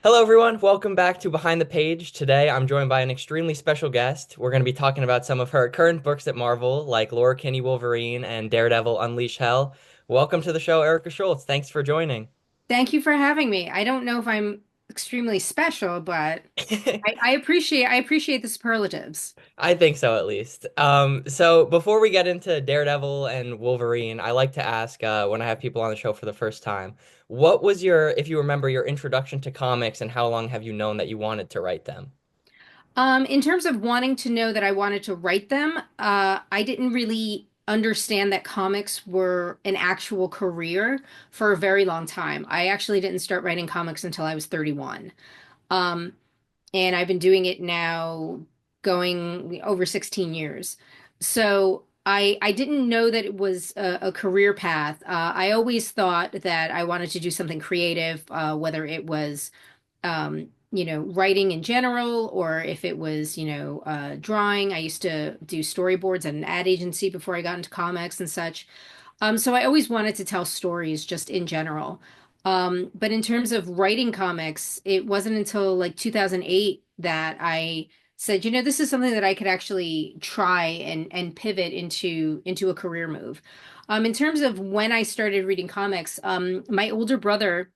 Hello, everyone. Welcome back to Behind the Page. Today, I'm joined by an extremely special guest. We're going to be talking about some of her current books at Marvel, like Laura Kinney Wolverine and Daredevil Unleash Hell. Welcome to the show, Erica Schultz. Thanks for joining. Thank you for having me. I don't know if I'm extremely special, but I appreciate the superlatives. I think so, at least. So before we get into Daredevil and Wolverine, I like to ask when I have people on the show for the first time, what was your, if you remember, your introduction to comics, and how long have you known that you wanted to write them? In terms of wanting to know that I wanted to write them, I didn't really understand that comics were an actual career for a very long time. I actually didn't start writing comics until I was 31. Um, and I've been doing it now going over 16 years. So I didn't know that it was a career path. I always thought that I wanted to do something creative, whether it was writing in general, or if it was, drawing. I used to do storyboards at an ad agency before I got into comics and such. So I always wanted to tell stories just in general. But in terms of writing comics, it wasn't until like 2008 that I said, this is something that I could actually try and pivot into a career move. In terms of when I started reading comics, my older brother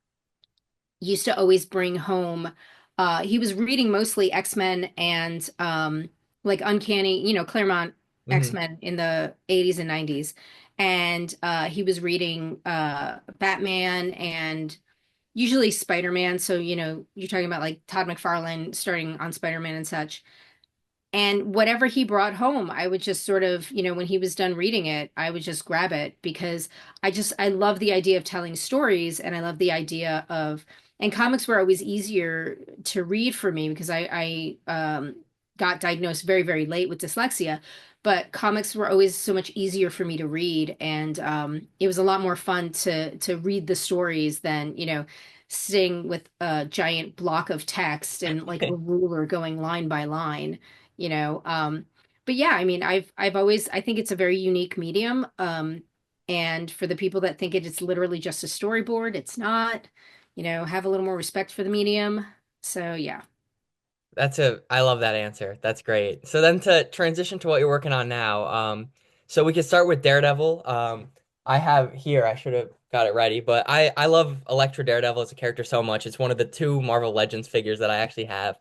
used to always bring home, he was reading mostly X-Men and like Uncanny, Claremont Hmm. X-Men in the 80s and 90s. And he was reading Batman and usually Spider-Man. So, you're talking about like Todd McFarlane starting on Spider-Man and such. And whatever he brought home, I would just sort of, when he was done reading it, I would just grab it because I love the idea of telling stories, and I love the idea of, and comics were always easier to read for me because I got diagnosed very, very late with dyslexia, but comics were always so much easier for me to read. And it was a lot more fun to read the stories than, sitting with a giant block of text and like a ruler going line by line you know but yeah, I mean, I've always, I think it's a very unique medium, and for the people that think it's literally just a storyboard, it's not. Have a little more respect for the medium. So yeah. I love that answer. That's great. So then to transition to what you're working on now, so we could start with Daredevil. I have here, I should have got it ready, but I love Elektra Daredevil as a character so much. It's one of the two Marvel Legends figures that I actually have.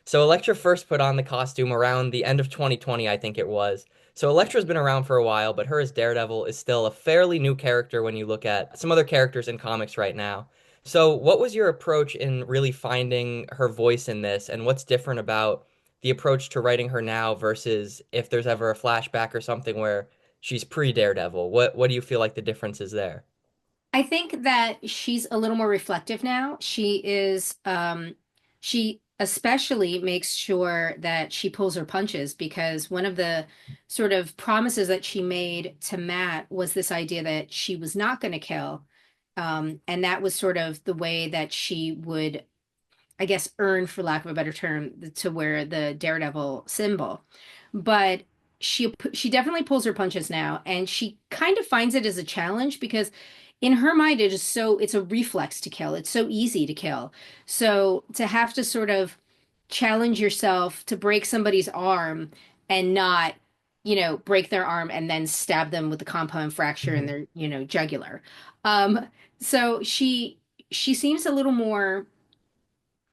So Elektra first put on the costume around the end of 2020, I think it was. So Elektra's been around for a while, but her as Daredevil is still a fairly new character when you look at some other characters in comics right now. So, what was your approach in really finding her voice in this, and what's different about the approach to writing her now versus if there's ever a flashback or something where she's pre-Daredevil? What do you feel like the difference is there? I think that she's a little more reflective now. She especially makes sure that she pulls her punches, because one of the sort of promises that she made to Matt was this idea that she was not going to kill. And that was sort of the way that she would, I guess, earn, for lack of a better term, to wear the Daredevil symbol. But she definitely pulls her punches now, and she kind of finds it as a challenge because in her mind it's a reflex to kill. It's so easy to kill. So to have to sort of challenge yourself to break somebody's arm and not, break their arm and then stab them with a compound fracture in Mhm. their, jugular. Um, so she seems a little more,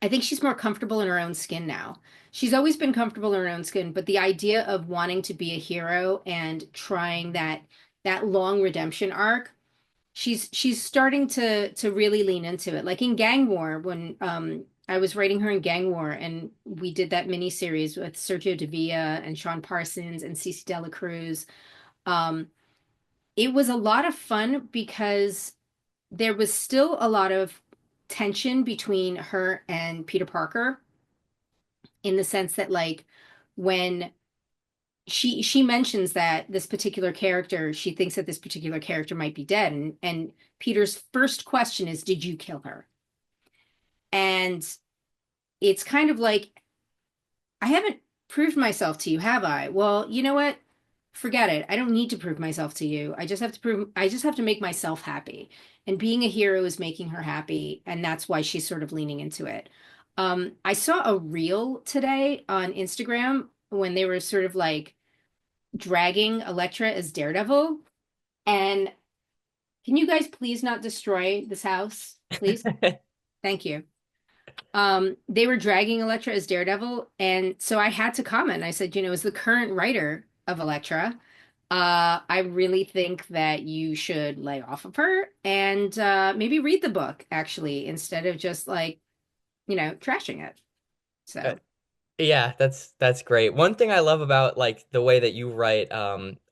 I think she's more comfortable in her own skin now. She's always been comfortable in her own skin, but the idea of wanting to be a hero and trying that long redemption arc, she's starting to really lean into it. Like in Gang War, when I was writing her in Gang War, and we did that mini series with Sergio Davia and Sean Parsons and Cece Dela Cruz. Um, it was a lot of fun because there was still a lot of tension between her and Peter Parker, in the sense that, like, when she mentions that this particular character, she thinks that this particular character might be dead, and Peter's first question is, did you kill her? And it's kind of like, I haven't proved myself to you, have I? Well, you know what? Forget it. I don't need to prove myself to you. I just have to make myself happy. And being a hero is making her happy, and that's why she's sort of leaning into it. I saw a reel today on Instagram when they were sort of like dragging Elektra as Daredevil. And can you guys please not destroy this house, please? Thank you. They were dragging Elektra as Daredevil, and so I had to comment. I said, as the current writer of Elektra, I really think that you should lay off of her and maybe read the book actually instead of just like, trashing it. So, Yeah, that's great. One thing I love about like the way that you write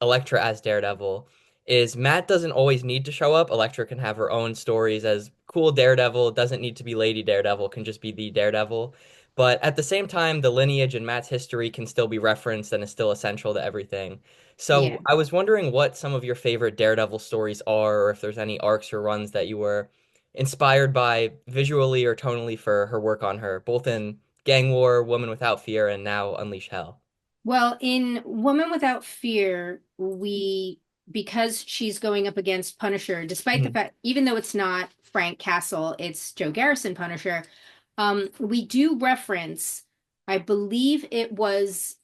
Elektra as Daredevil is Matt doesn't always need to show up. Elektra can have her own stories as cool Daredevil, doesn't need to be Lady Daredevil, can just be the Daredevil. But at the same time, the lineage and Matt's history can still be referenced and is still essential to everything. yeah. So I was wondering what some of your favorite Daredevil stories are, or if there's any arcs or runs that you were inspired by visually or tonally for her work on her, both in Gang War, Woman Without Fear, and now Unleash Hell. Well, in Woman Without Fear, because she's going up against Punisher, despite the Mhm. fact, even though it's not Frank Castle, it's Joe Garrison Punisher, we do reference, I believe it was,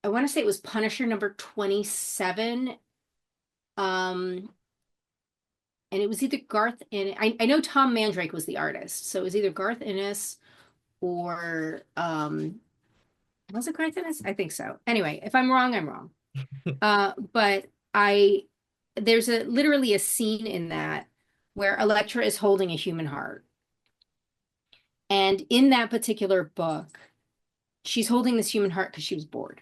I want to say it was Punisher number 27. Um, and it was either Garth and I know Tom Mandrake was the artist, so it was either Garth Ennis or was it Garth Ennis? I think so. Anyway, if I'm wrong, I'm wrong. But I there's a literally a scene in that where Elektra is holding a human heart. And in that particular book, she's holding this human heart because she was bored.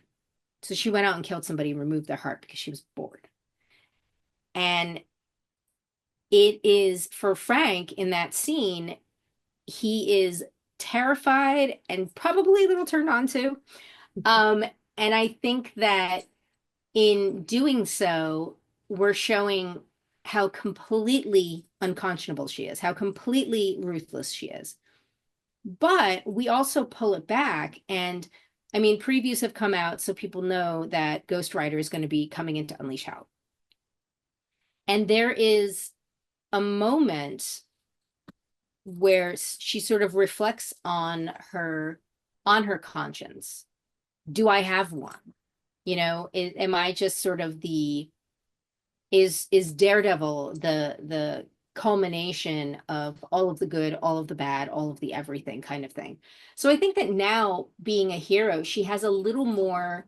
So she went out and killed somebody and removed their heart because she was bored. And it is for Frank in that scene, he is terrified and probably a little turned on too. Um, and I think that in doing so, we're showing how completely unconscionable she is, how completely ruthless she is. But we also pull it back. And I mean, previews have come out, so people know that Ghost Rider is going to be coming into Unleash Hell. And there is a moment where she sort of reflects on her conscience. Do I have one? Am I just sort of the is Daredevil the culmination of all of the good, all of the bad, all of the everything kind of thing. So I think that now being a hero, she has a little more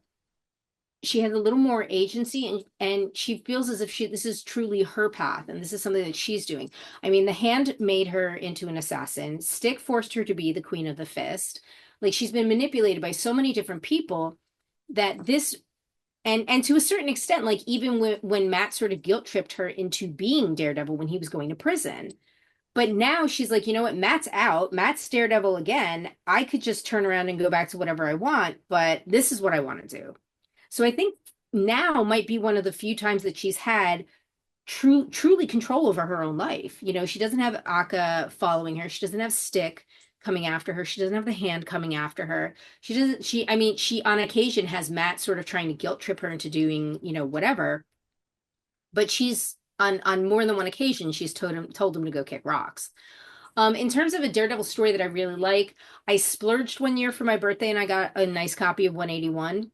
agency and she feels as if this is truly her path and this is something that she's doing. I mean, the Hand made her into an assassin. Stick forced her to be the Queen of the Fist. Like she's been manipulated by so many different people that this and to a certain extent, like even when Matt sort of guilt tripped her into being Daredevil when he was going to prison. But now she's like, you know what? Matt's out. Matt's Daredevil again. I could just turn around and go back to whatever I want, but this is what I want to do. So I think now might be one of the few times that she's had truly control over her own life. She doesn't have Akka following her. She doesn't have Stick coming after her. She doesn't have the Hand coming after her. She doesn't I mean, she on occasion has Matt sort of trying to guilt trip her into doing, whatever. But she's on more than one occasion, she's told him to go kick rocks. In terms of a Daredevil story that I really like, I splurged one year for my birthday and I got a nice copy of 181.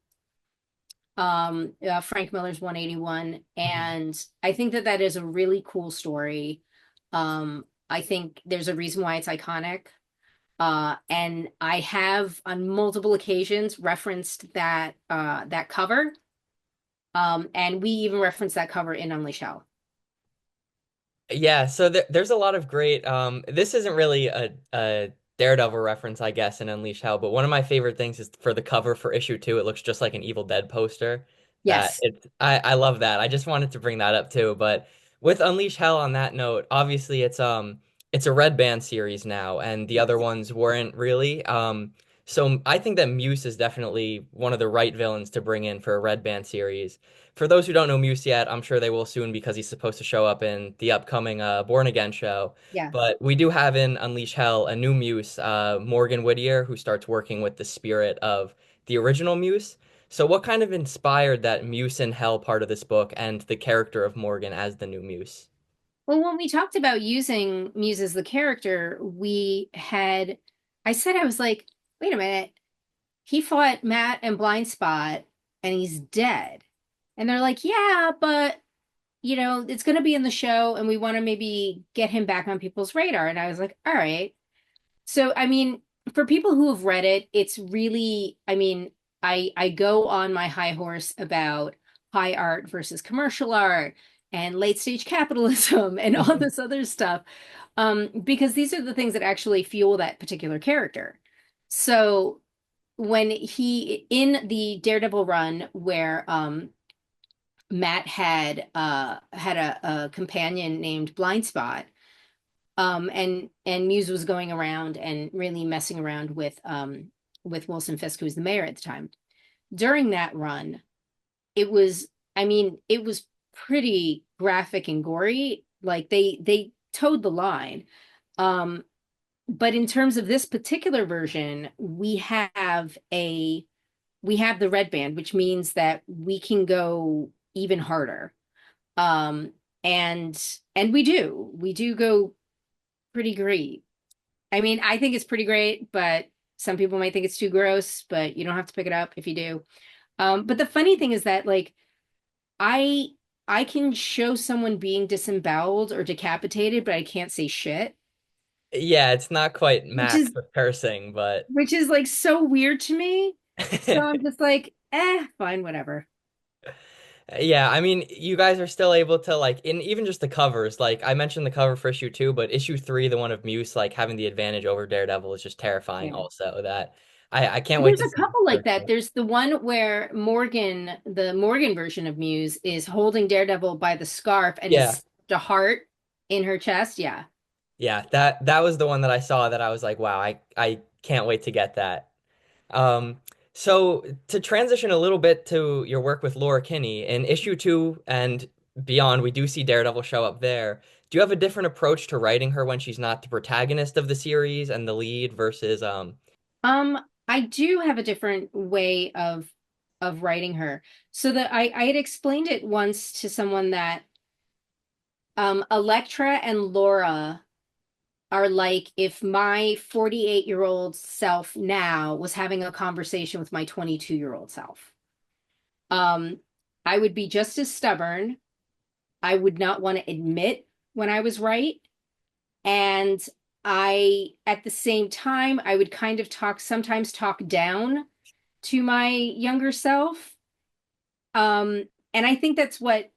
Frank Miller's 181, and I think that that is a really cool story. I think there's a reason why it's iconic. And I have on multiple occasions referenced that cover. And we even referenced that cover in Unleash Hell. Yeah, so there's a lot of great. This isn't really a Daredevil reference, I guess, in Unleash Hell, but one of my favorite things is for the cover for issue 2. It looks just like an Evil Dead poster. Yes. I love that. I just wanted to bring that up too. But with Unleash Hell, on that note, obviously it's a Red Band series now, and the other Yes. ones weren't really. So I think that Muse is definitely one of the right villains to bring in for a Red Band series. For those who don't know Muse yet, I'm sure they will soon because he's supposed to show up in the upcoming Born Again show. Yeah. But we do have in Unleash Hell a new Muse, Morgan Whittier, who starts working with the spirit of the original Muse. So what kind of inspired that Muse in Hell part of this book and the character of Morgan as the new Muse? Well, when we talked about using Muse as the character, I said, I was like, wait a minute. He fought Matt and Blind Spot and he's dead. And they're like, yeah, but it's going to be in the show and we want to maybe get him back on people's radar. And I was like, all right. So, I mean, for people who have read it, it's really, I mean, I go on my high horse about high art versus commercial art and late stage capitalism and all this other stuff, because these are the things that actually fuel that particular character. So when he in the Daredevil run where Matt had a companion named Blind Spot, and Muse was going around and really messing around with Wilson Fisk, who was the mayor at the time. During that run, it was, I mean, it was pretty graphic and gory. Like they towed the line. Um, but in terms of this particular version, we have the red band, which means that we can go even harder. Um, and we do go pretty great. I mean, I think it's pretty great, but some people might think it's too gross, but you don't have to pick it up if you do. But the funny thing is that like I I can show someone being disemboweled or decapitated, but I can't say shit, Yeah, it's not quite which max is with cursing, but which is like so weird to me. So I'm just like, fine, whatever. yeah, I mean, you guys are still able to like in even just the covers. Like I mentioned the cover for issue 2, but issue 3, the one of Muse like having the advantage over Daredevil is just terrifying Yeah. also that I can't wait There's to a see couple like that. it. There's the one where the Morgan version of Muse is holding Daredevil by the scarf and Yeah. is a heart in her chest. Yeah. Yeah, that was the one that I saw that I was like, wow, I can't wait to get that. Um, so to transition a little bit to your work with Laura Kinney in issue 2 and beyond, we do see Daredevil show up there. Do you have a different approach to writing her when she's not the protagonist of the series and the lead versus Um, I do have a different way of writing her. So that I had explained it once to someone that Elektra and Laura are like if my 48-year-old self now was having a conversation with my 22-year-old self. Um, I would be just as stubborn. I would not want to admit when I was right. And at the same time, I would kind of sometimes talk down to my younger self. And I think that's what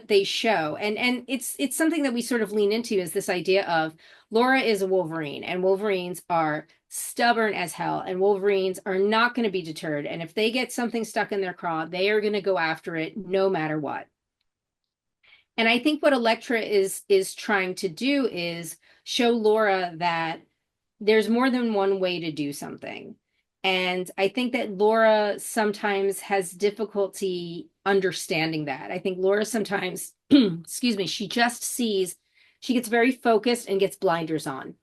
they show. And it's something that we sort of lean into is this idea of Laura is a Wolverine and Wolverines are stubborn as hell and Wolverines are not going to be deterred. And if they get something stuck in their craw, they are going to go after it no matter what. And I think what Elektra is trying to do is show Laura that there's more than one way to do something. And I think that Laura sometimes has difficulty understanding that. I think Laura sometimes, excuse me, she gets very focused and gets blinders on.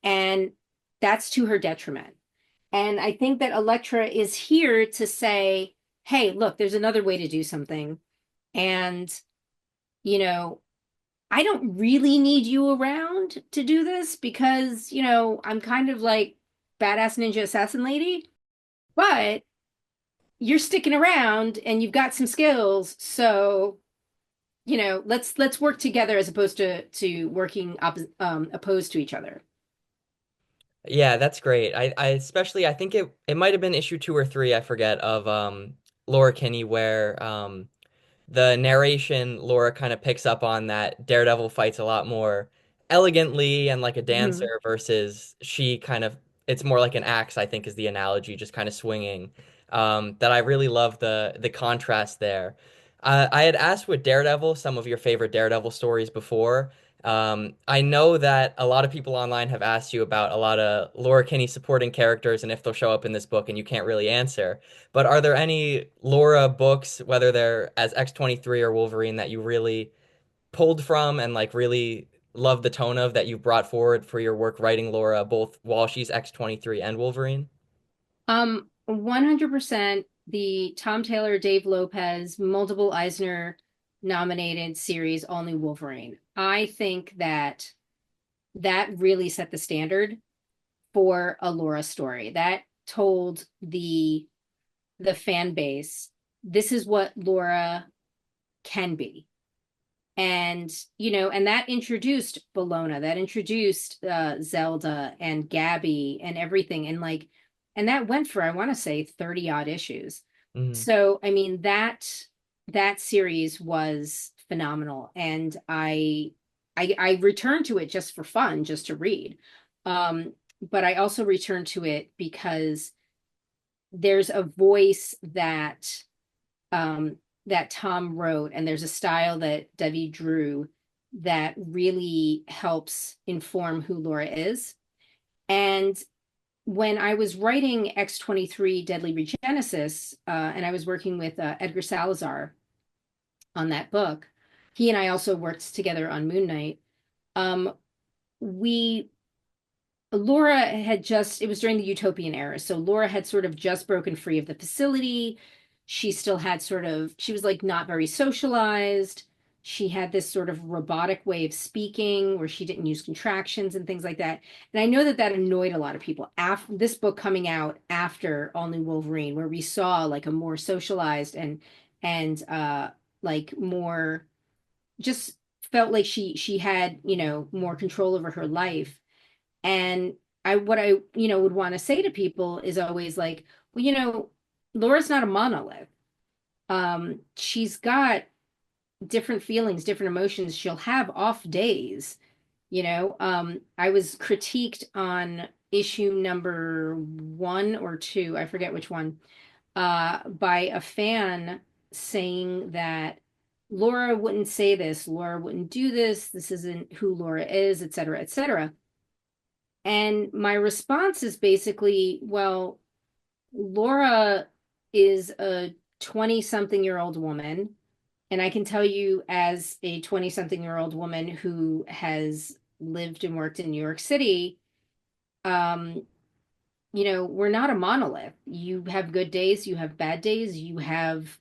And that's to her detriment. And I think that Elektra is here to say, hey, look, there's another way to do something. And, you know, I don't really need you around to do this because, I'm kind of like badass ninja assassin lady, but you're sticking around and you've got some skills. So, let's work together as opposed to working opposed to each other. yeah, that's great. I especially I think it might have been issue 2 or 3, I forget, of Laura Kinney where the narration, Laura kind of picks up on that Daredevil fights a lot more elegantly and like a Mhm. dancer versus she kind of, it's more like an axe, I think is the analogy, just kind of swinging. That I really love the contrast there. I had asked with Daredevil some of your favorite Daredevil stories before. I know that a lot of people online have asked you about a lot of Laura Kinney supporting characters and if they'll show up in this book, and you can't really answer. But are there any Laura books, whether they're as X-23 or Wolverine, that you really pulled from and like really love the tone of that you brought forward for your work writing Laura, both while she's X-23 and Wolverine? 100% the Tom Taylor, Dave Lopez, multiple Eisner nominated series, All New Wolverine. I think that really set the standard for a Laura story. That told the fan base, this is what Laura can be. And and that introduced Bologna, that introduced Zelda and Gabby and everything, and and that went for, I want to say, 30 odd issues. Mhm. So I mean, that series was phenomenal, and I returned to it just for fun, just to read. But I also returned to it because there's a voice um, that Tom wrote, and there's a style that Debbie drew that really helps inform who Laura is. And when I was writing X-23 Deadly Regenesis, and I was working with Edgar Salazar on that book, he and I also worked together on Moon Knight. Um, we Laura had just, it was during the utopian era. So Laura had sort of just broken free of the facility. She still had sort of, she was like not very socialized. She had this sort of robotic way of speaking where she didn't use contractions and things like that. And I know that that annoyed a lot of people. After this book coming out after All New Wolverine, where we saw like a more socialized and like more, just felt like she had, more control over her life. And what I, would want to say to people is always like, well, Laura's not a monolith. She's got different feelings, different emotions. She'll have off days. I was critiqued on issue number 1 or 2, I forget which one, by a fan saying that Laura wouldn't say this, Laura wouldn't do this isn't who Laura is, et cetera, et cetera. And my response is basically, well, Laura is a 20 something year old woman. And I can tell you, as a 20 something year old woman who has lived and worked in New York City, um, we're not a monolith. You have good days, you have bad days, you have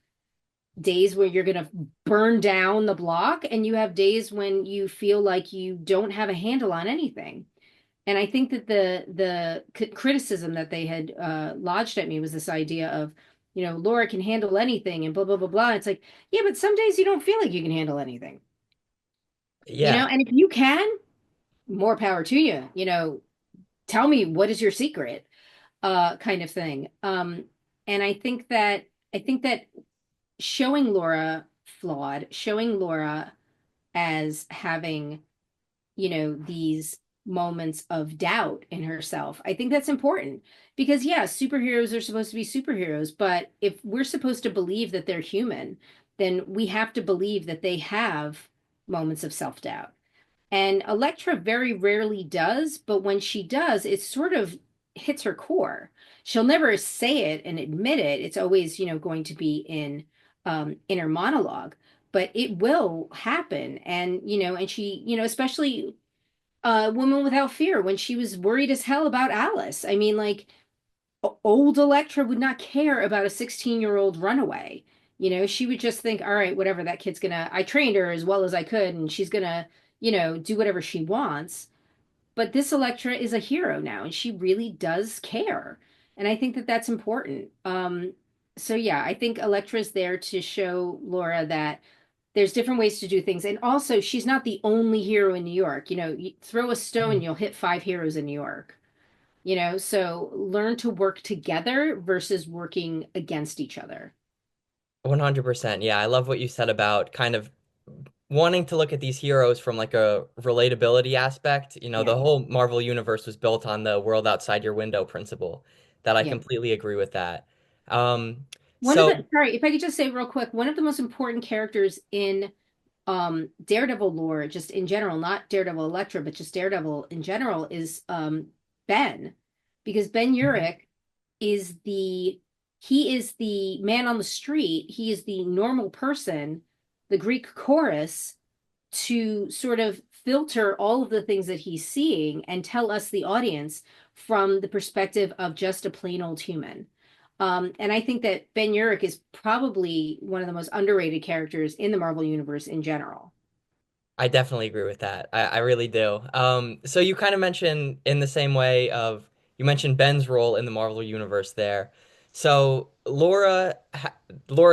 days where you're going to burn down the block, and you have days when you feel like you don't have a handle on anything. And I think that the criticism that they had lodged at me was this idea of, Laura can handle anything and blah blah blah blah. It's like, yeah, but some days you don't feel like you can handle anything, Yeah, and if you can, more power to you. Tell me, what is your secret, kind of thing. And I think that showing Laura flawed, showing Laura as having these moments of doubt in herself. I think that's important because, yeah, superheroes are supposed to be superheroes, but if we're supposed to believe that they're human, then we have to believe that they have moments of self-doubt. And Elektra very rarely does, but when she does, it sort of hits her core. She'll never say it and admit it. It's always, going to be in inner monologue, but it will happen. And she, especially Woman Without Fear, when she was worried as hell about Alice. I mean, like, old Elektra would not care about a 16-year-old runaway. She would just think, all right, whatever, that kid's gonna, I trained her as well as I could, and she's gonna, do whatever she wants. But this Elektra is a hero now, and she really does care. And I think that that's important. So yeah, I think Elektra's there to show Laura that there's different ways to do things. And also, she's not the only hero in New York. You throw a stone, you'll hit 5 heroes in New York. So learn to work together versus working against each other. 100%. Yeah, I love what you said about kind of wanting to look at these heroes from like a relatability aspect. Yeah. The whole Marvel universe was built on the world outside your window principle. That I Yeah. completely agree with that. Um, One of so the, sorry, if I could just say real quick, one of the most important characters in Daredevil lore, just in general, not Daredevil Elektra, but just Daredevil in general, is Ben. Because Ben Urich is the he is the man on the street, he is the normal person, the Greek chorus, to sort of filter all of the things that he's seeing and tell us, the audience, from the perspective of just a plain old human. And I think that Ben Urich is probably one of the most underrated characters in the Marvel Universe in general. I definitely agree with that. I really do. So you kind of mentioned in the same way of you mentioned Ben's role in the Marvel Universe there. So Laura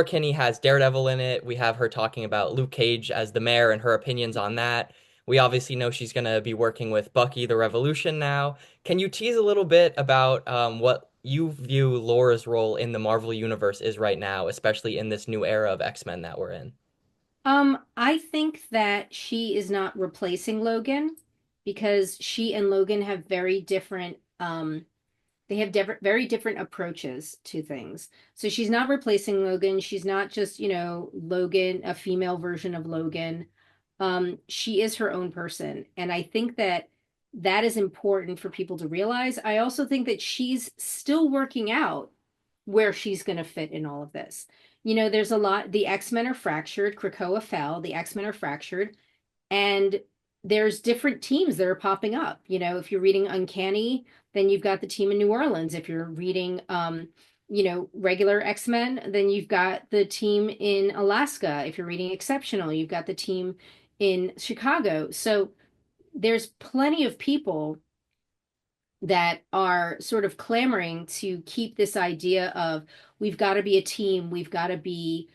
Kinney has Daredevil in it. We have her talking about Luke Cage as the mayor and her opinions on that. We obviously know she's going to be working with Bucky the Revolution now. Can you tease a little bit about what you view Laura's role in the Marvel Universe is right now, especially in this new era of X-Men that we're in? I think that she is not replacing Logan because she and Logan have very different they have very different approaches to things. So she's not replacing Logan. She's not just, Logan, a female version of Logan. She is her own person. And I think that that is important for people to realize. I also think that she's still working out where she's going to fit in all of this. There's a lot, the X-Men are fractured. Krakoa fell, the X-Men are fractured. And there's different teams that are popping up. If you're reading Uncanny, then you've got the team in New Orleans. If you're reading, regular X-Men, then you've got the team in Alaska. If you're reading Exceptional, you've got the team in Chicago. So there's plenty of people that are sort of clamoring to keep this idea of we've got to be a team, we've got to be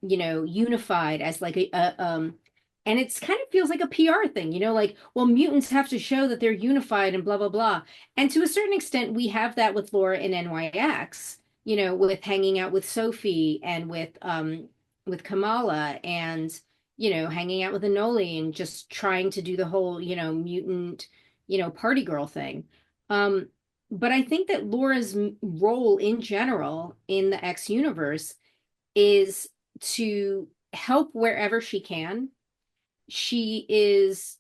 unified as like a and it's kind of feels like a PR thing, like, well, mutants have to show that they're unified and blah blah blah. And to a certain extent, we have that with Laura in NYX, with hanging out with Sophie and with Kamala and hanging out with Anoli and just trying to do the whole, mutant, party girl thing. Um, but I think that Laura's role in general in the X universe is to help wherever she can. She is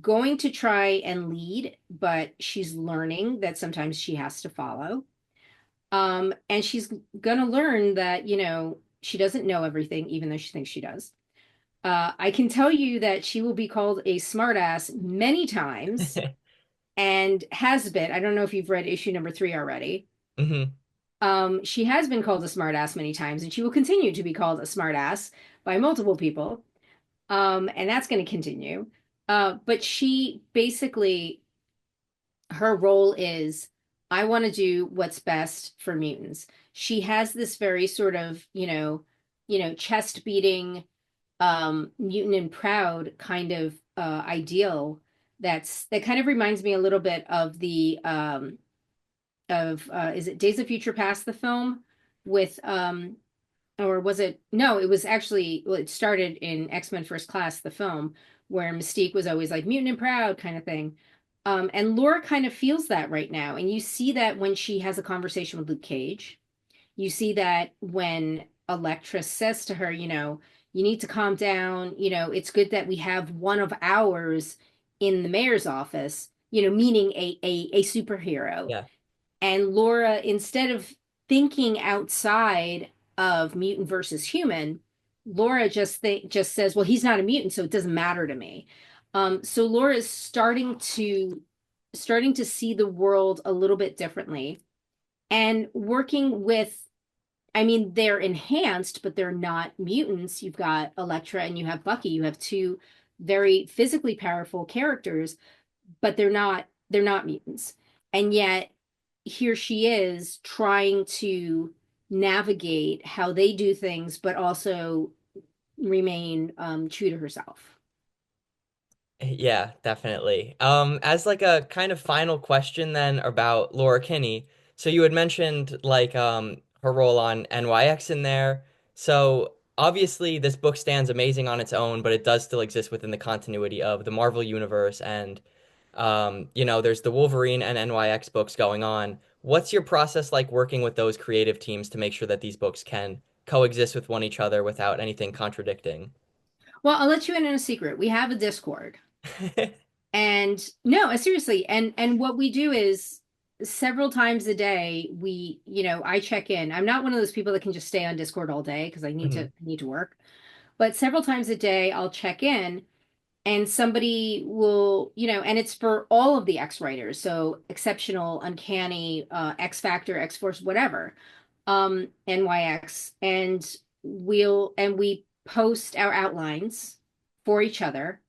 going to try and lead, but she's learning that sometimes she has to follow. And she's going to learn that, she doesn't know everything, even though she thinks she does. I can tell you that she will be called a smartass many times and has been. I don't know if you've read issue number 3 already. Hmm. She has been called a smartass many times, and she will continue to be called a smartass by multiple people. And that's going to continue. But she basically, her role is, I want to do what's best for mutants. She has this very sort of, chest beating, mutant and proud kind of ideal that kind of reminds me a little bit of the of is it Days of Future Past, the film with or was it, no, it was actually, well, it started in X-Men First Class, the film, where Mystique was always like mutant and proud kind of thing. And Laura kind of feels that right now. And you see that when she has a conversation with Luke Cage. You see that when Elektra says to her, you need to calm down. It's good that we have one of ours in the mayor's office, meaning a superhero. Yeah. And Laura, instead of thinking outside of mutant versus human, Laura just says, "Well, he's not a mutant, so it doesn't matter to me." So Laura is starting to see the world a little bit differently and working with. I mean, they're enhanced, but they're not mutants. You've got Elektra and you have Bucky. You have two very physically powerful characters, but they're not mutants. And yet here she is trying to navigate how they do things, but also remain true to herself. Yeah, definitely. As like a kind of final question then about Laura Kinney. So you had mentioned like her role on NYX in there. So obviously this book stands amazing on its own, but it does still exist within the continuity of the Marvel universe and there's the Wolverine and NYX books going on. What's your process like working with those creative teams to make sure that these books can coexist with one each other without anything contradicting? Well, I'll let you in on a secret. We have a Discord. And no, seriously, and what we do is several times a day I check in. I'm not one of those people that can just stay on Discord all day because I need to Mhm. I need to work. But several times a day I'll check in and somebody will, and it's for all of the X writers, so Exceptional, Uncanny, X Factor, X Force, whatever, NYX, and we post our outlines for each other,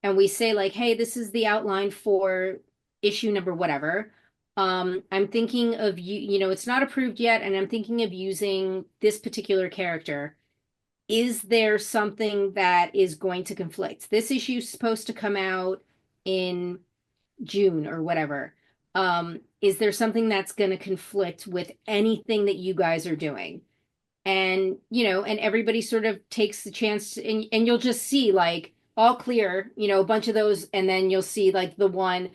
and we say like, hey, this is the outline for issue number whatever. I'm thinking of it's not approved yet, and I'm thinking of using this particular character. Is there something that is going to conflict? This issue is supposed to come out in June or whatever. Is there something that's going to conflict with anything that you guys are doing? And and everybody sort of takes the chance and you'll just see like all clear, a bunch of those, and then you'll see like the one,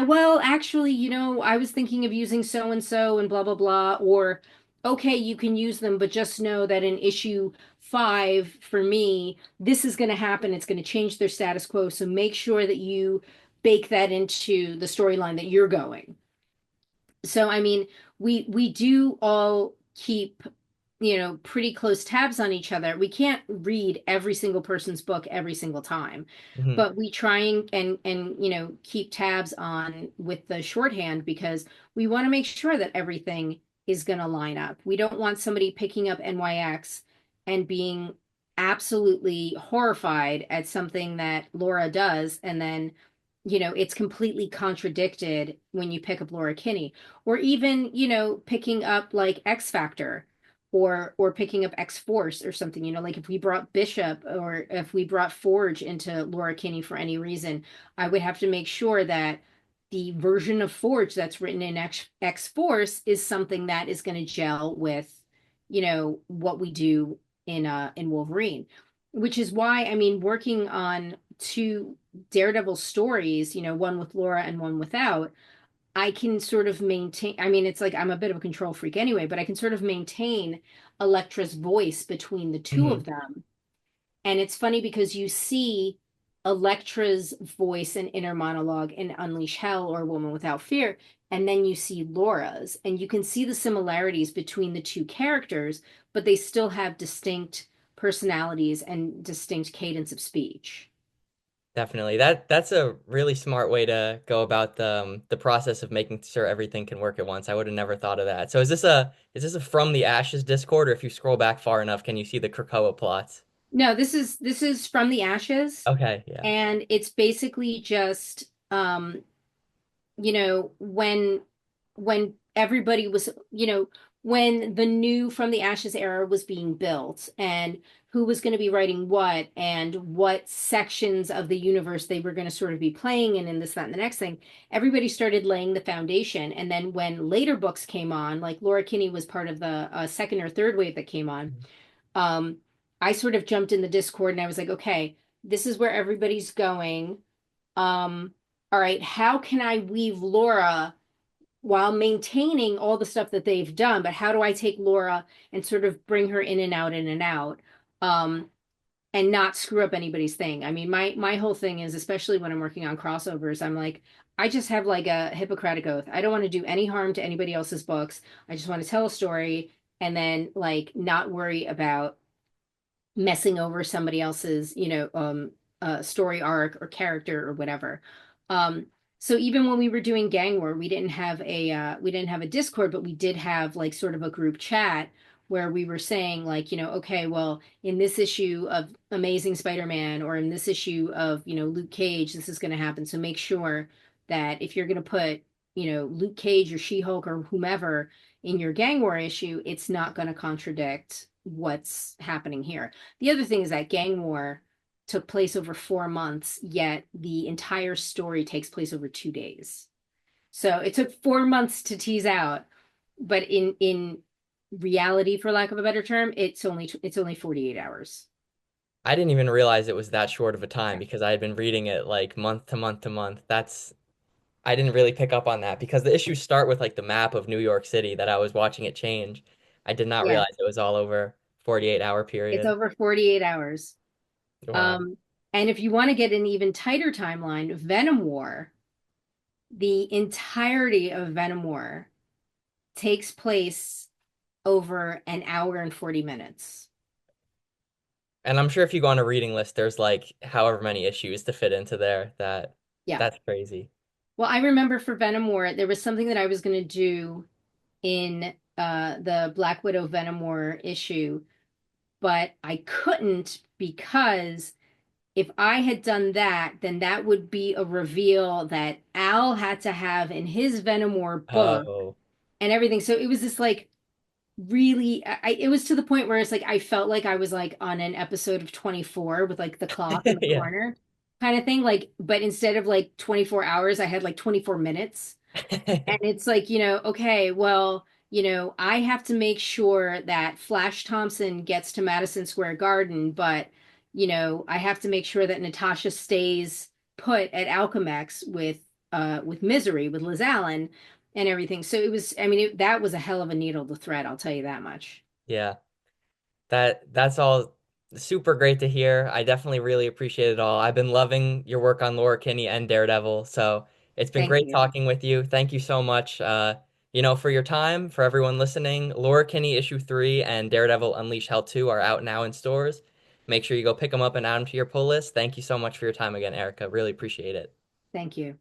well, actually, I was thinking of using so and so and blah blah blah, or okay, you can use them, but just know that in issue 5 for me, this is going to happen. It's going to change their status quo, so make sure that you bake that into the storyline that you're going. So I mean, we do all keep, pretty close tabs on each other. We can't read every single person's book every single time, Hmm. but we try and keep tabs on with the shorthand because we want to make sure that everything is going to line up. We don't want somebody picking up NYX and being absolutely horrified at something that Laura does, and then it's completely contradicted when you pick up Laura Kinney, or even picking up like X Factor, or picking up X Force or something. Like if we brought Bishop or if we brought Forge into Laura Kinney for any reason, I would have to make sure that the version of Forge that's written in X Force is something that is going to gel with what we do in Wolverine, which is why, I mean, working on two Daredevil stories, one with Laura and one without, I can sort of maintain. I mean, it's like I'm a bit of a control freak anyway, but I can sort of maintain Elektra's voice between the two Hmm. of them. And it's funny because you see Elektra's voice and inner monologue in Unleash Hell or Woman Without Fear, and then you see Laura's, and you can see the similarities between the two characters, but they still have distinct personalities and distinct cadence of speech. Definitely. That's a really smart way to go about the process of making sure everything can work at once. I would have never thought of that. So is this a From the Ashes Discord, or if you scroll back far enough, can you see the Krakoa plots? No, this is From the Ashes, Okay, yeah. and it's basically just when everybody was, when the new From the Ashes era was being built and who was going to be writing what and what sections of the universe they were going to sort of be playing in and this, that, and the next thing, everybody started laying the foundation. And then when later books came on, like Laura Kinney was part of the second or third wave that came on, um, I sort of jumped in the Discord and I was like, okay, this is where everybody's going. Um, all right, how can I weave Laura while maintaining all the stuff that they've done, but how do I take Laura and sort of bring her in and out, um, and not screw up anybody's thing? I mean, my whole thing is, especially when I'm working on crossovers, I'm like, I just have like a Hippocratic oath. I don't want to do any harm to anybody else's books. I just want to tell a story and then like not worry about messing over somebody else's, story arc or character or whatever. Um, so even when we were doing Gang War, we didn't have a Discord, but we did have like sort of a group chat where we were saying like, okay, well, in this issue of Amazing Spider-Man or in this issue of, Luke Cage, this is going to happen. So make sure that if you're going to put, Luke Cage or She-Hulk or whomever in your Gang War issue, it's not going to contradict what's happening here. The other thing is that Gang War took place over 4 months, yet the entire story takes place over 2 days. So it took 4 months to tease out, but in reality, for lack of a better term, it's only 48 hours. I didn't even realize it was that short of a time Yeah. because I had been reading it like month to month to month. I didn't really pick up on that because the issues start with like the map of New York City that I was watching it change. I did not Yeah, realize it was all over 48-hour it's period. over 48 hours. Wow. Um, and if you want to get an even tighter timeline, Venom War, the entirety of Venom War takes place over an hour and 40 minutes. And I'm sure if you go on a reading list, there's like however many issues to fit into there. Yeah. That's crazy. Well, I remember for Venom War, there was something that I was going to do in the Black Widow Venom War issue, but I couldn't because if I had done that, then that would be a reveal that Al had to have in his Venom War book Oh, and everything. So it was this like really it was to the point where it's like I felt like I was like on an episode of 24 with like the clock in the yeah. corner kind of thing, like, but instead of like 24 hours I had like 24 minutes. And it's like, okay, well, I have to make sure that Flash Thompson gets to Madison Square Garden, but, I have to make sure that Natasha stays put at Alchemex with Misery, with Liz Allen and everything. So it was, I mean, that was a hell of a needle to thread, I'll tell you that much. Yeah. That's all super great to hear. I definitely really appreciate it all. I've been loving your work on Laura Kinney and Daredevil, so it's been Thank great you. talking with you. Thank you so much, for your time, for everyone listening. Laura Kinney issue 3 and Daredevil Unleash Hell 2 are out now in stores. Make sure you go pick them up and add them to your pull list. Thank you so much for your time again, Erica. Really appreciate it. Thank you.